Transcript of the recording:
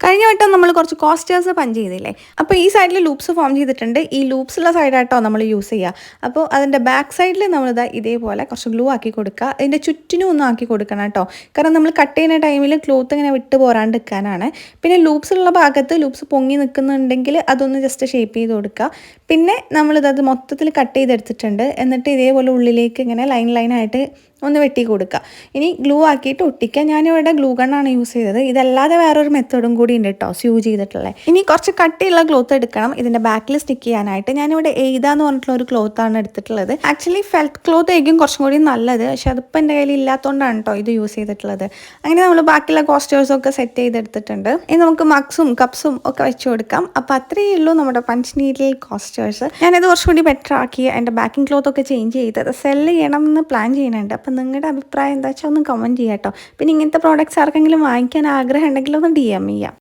കഴിഞ്ഞ വട്ടം നമ്മൾ കുറച്ച് കോസ്റ്റേഴ്സ് പഞ്ച് ചെയ്തില്ലേ, അപ്പോൾ ഈ സൈഡിൽ ലൂപ്സ് ഫോം ചെയ്തിട്ടുണ്ട്. ഈ ലൂപ്സുള്ള സൈഡായിട്ടോ നമ്മൾ യൂസ് ചെയ്യുക. അപ്പോൾ അതിൻ്റെ ബാക്ക് സൈഡിൽ നമ്മളിതാ ഇതേപോലെ കുറച്ച് ഗ്ലൂ ആക്കി കൊടുക്കുക. അതിൻ്റെ ചുറ്റിനും ഒന്നും ആക്കി കൊടുക്കണം കേട്ടോ, കാരണം നമ്മൾ കട്ട് ചെയ്യുന്ന ടൈമിൽ ക്ലോത്ത് ഇങ്ങനെ വിട്ട് പോരാണ്ട് നിൽക്കാനാണ്. പിന്നെ ലൂപ്സുള്ള ഭാഗത്ത് ലൂപ്സ് പൊങ്ങി നിൽക്കുന്നുണ്ടെങ്കിൽ അതൊന്ന് ജസ്റ്റ് ഷേപ്പ് ചെയ്ത് കൊടുക്കുക. പിന്നെ നമ്മളിതത് മൊത്തത്തിൽ കട്ട് ചെയ്തെടുത്തിട്ടുണ്ട്. എന്നിട്ട് ഇതേപോലെ ഉള്ളിലേക്ക് ഇങ്ങനെ ലൈനായിട്ട് ഒന്ന് വെട്ടി കൊടുക്കുക. ഇനി ഗ്ലൂ ആക്കിയിട്ട് ഒട്ടിക്കുക. ഞാനിവിടെ ഗ്ലൂ ഗണ്ണാണ് യൂസ് ചെയ്തത്. ഇതല്ലാതെ വേറൊരു മെത്തേഡും കൂടി ഉണ്ട് കേട്ടോ, സ്യൂ ചെയ്തിട്ടുള്ളത്. ഇനി കുറച്ച് കട്ടിയുള്ള ക്ലോത്ത് എടുക്കണം ഇതിൻ്റെ ബാക്കിൽ സ്റ്റിക്ക് ചെയ്യാനായിട്ട്. ഞാനിവിടെ എയ്ത എന്ന് പറഞ്ഞിട്ടുള്ള ഒരു ക്ലോത്താണ് എടുത്തിട്ടുള്ളത്. ആക്ച്വലി ഫെൽറ്റ് ക്ലോത്ത് ആയിരിക്കും കുറച്ചും കൂടി നല്ലത്, പക്ഷെ അതിപ്പോൾ എൻ്റെ കയ്യിൽ ഇല്ലാത്തതുകൊണ്ടാണ് കേട്ടോ ഇത് യൂസ് ചെയ്തിട്ടുള്ളത്. അങ്ങനെ നമ്മൾ ബാക്കിയുള്ള കോസ്റ്റേഴ്സൊക്കെ സെറ്റ് ചെയ്തെടുത്തിട്ടുണ്ട്. ഇനി നമുക്ക് മഗ്സും കപ്സും ഒക്കെ വെച്ച് കൊടുക്കാം. അപ്പോൾ അത്രയേ ഉള്ളൂ നമ്മുടെ പഞ്ച് നീഡിൽ കോസ്റ്റേഴ്സ്. ഞാനിത് കുറച്ചുകൂടി ബെറ്റർ ആക്കി എൻ്റെ ബാക്കിംഗ് ക്ലോത്ത് ഒക്കെ ചേഞ്ച് ചെയ്ത് അത് സെല്ല് ചെയ്യണം എന്ന് പ്ലാൻ ചെയ്യുന്നുണ്ട്. അപ്പം നിങ്ങളുടെ അഭിപ്രായം എന്താ വെച്ചാൽ ഒന്ന് കമൻറ്റ് ചെയ്യാം കേട്ടോ. പിന്നെ ഇങ്ങനത്തെ പ്രോഡക്റ്റ്സ് ആർക്കെങ്കിലും വാങ്ങിക്കാൻ ആഗ്രഹം ഉണ്ടെങ്കിൽ ഒന്ന് DM ചെയ്യാം.